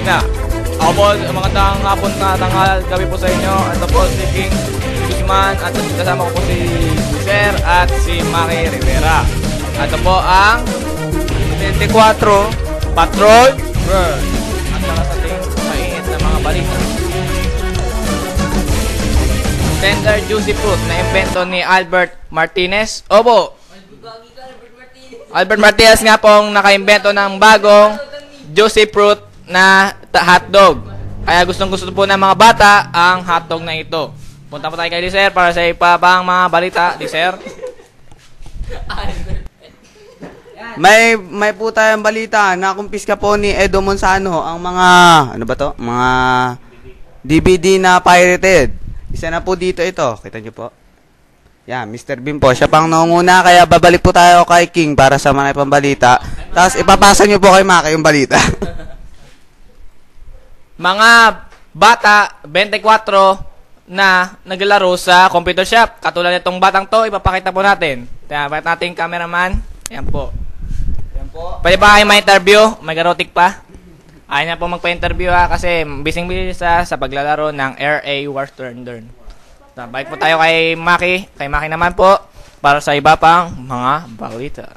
na. Ako po, magandang hapon na tanghal gabi po sa inyo. Ito po si King Guzman at kasama ko po si Sir at si Maki Rivera. Ito po ang 24 Patrol World. At para sa ating mainit na mga balita. Tender juicy fruit na invento ni Albert Martinez. Opo. Albert Martinez nga pong nakaimbento ng bagong juicy fruit na hotdog. Kaya gustong gusto po ng mga bata ang hotdog na ito. Punta po tayo kay Lizer para sa iba pang mga balita. Lizer. May po tayong balita na kumpiska po ni Edo Monzano ang mga ano ba to? Mga DVD na pirated. Isa na po dito ito. Kita niyo po. Yan, Mr. Bean po. Siya pang nangunguna, kaya babalik po tayo kay King para sa mga pambalita. Tapos ipapasa niyo po kay Maki yung balita. Mga bata, 24 na naglalaro sa computer shop. Katulad nitong batang to, ipapakita po natin. Kaya bakit nating cameraman? Yan po. Yan po. Pwede ba kayo ma-interview? May garotik pa? Ayaw niya po magpa-interview kasi bising-bising sa paglalaro ng RA War Thunder. Balik po tayo kay Maki. Kay Maki naman po para sa iba pang mga balita.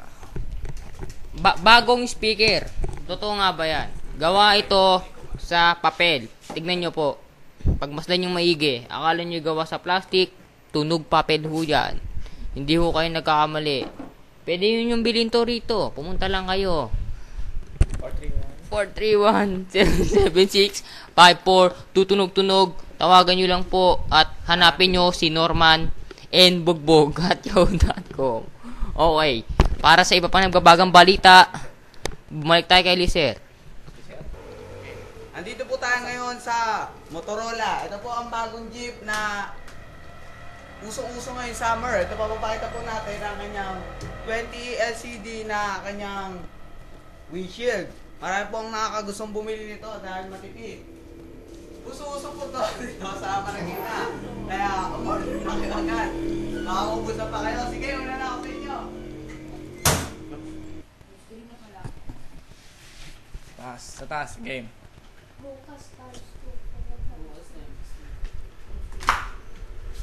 Bagong speaker. Totoo nga ba yan? Gawa ito sa papel. Tignan nyo po. Pagmasdan yung maigi. Akala nyo gawa sa plastic, tunog papel ho yan. Hindi ho kayo nagkakamali. Pwede yun yung bilhin to rito. Pumunta lang kayo. 431-776-54. Tutunog-tunog. Tawagan nyo lang po at hanapin nyo si Norman N. Bugbog at yahoo.com. Okay. Para sa iba pa nagbabagang balita, bumalik tayo kay Lizer. Andito po tayo ngayon sa Motorola. Ito po ang bagong jeep na usong-uso ngayon summer. Ito papapakita po natin ang kanyang 20 LCD na kanyang windshield. Marami pong nakakagustong bumili nito dahil matipid. Uso-uso po to dito sa Marikina. Kaya umorder na kayo agad. Makaubos na pa kayo. Sige, una na ako sa inyo. Sa taas, game.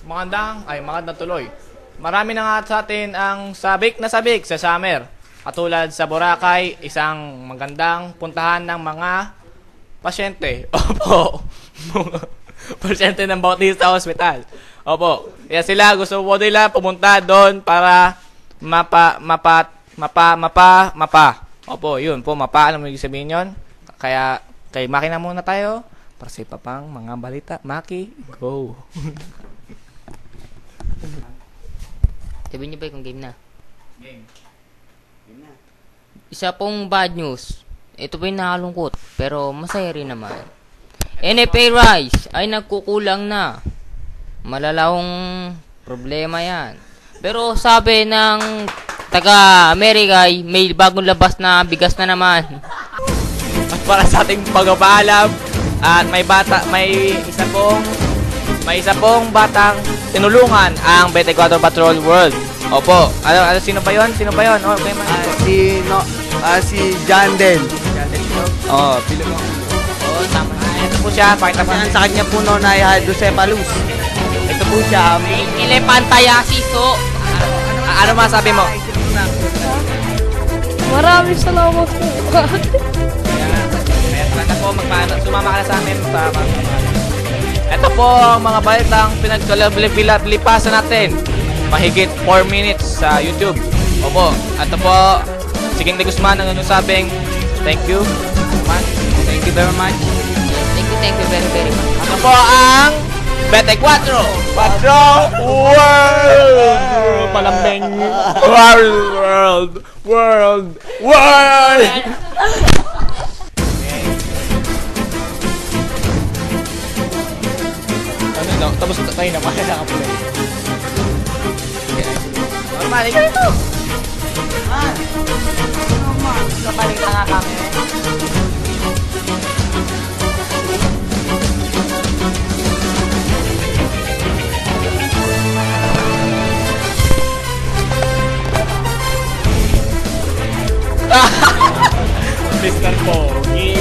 Magandang tuloy. Marami na nga sa atin ang sabik sa summer. Katulad sa Boracay, isang magandang puntahan ng mga pasyente. Opo. Pasyente ng Bautista Hospital. Opo. Kaya sila gusto po nila pumunta doon para mapa. Opo, yun po, mapa. Alam mo yung sabihin yun? Kaya, kay Maki na muna tayo para sa iba pang mga balita. Maki, go. Sabihin nyo ba kung game na? Game. Isa pong bad news. Ito po yung nakalungkot, pero masaya rin naman. NFA rice ay nagkukulang na. Malalawang problema yan. Pero sabi ng taga-America ay may bagong labas na bigas na naman. At para sa ating pagpapaalam, at may isa pong batang tinulungan ang 24 Patrol World. Opo. Sino ba 'yon? Oh, okay man. Si Jandel. Oh, pilo mo. Oh, tama na. Ito po siya, pakita po Sa kanya po no na hydrocephalus. Ito po siya. Elephantiasis, so. Ano masabi mo? Maraming salamat po. Kaya po, sumama ka na sa amin. Ito po ang mga balitang pinagkalipasan natin. Mahigit 4 minutes sa YouTube. Opo. Ito po, si King Guzman ang sabing thank you. Thank you very much. Thank you very, very much. Ito po ang 24 Patrol World. Palambing. World. Ano no? Tapos tayo na makita ka pala. Normal, ikaw ito. Normal. Kapaling na nga kami. Mr. Pogi.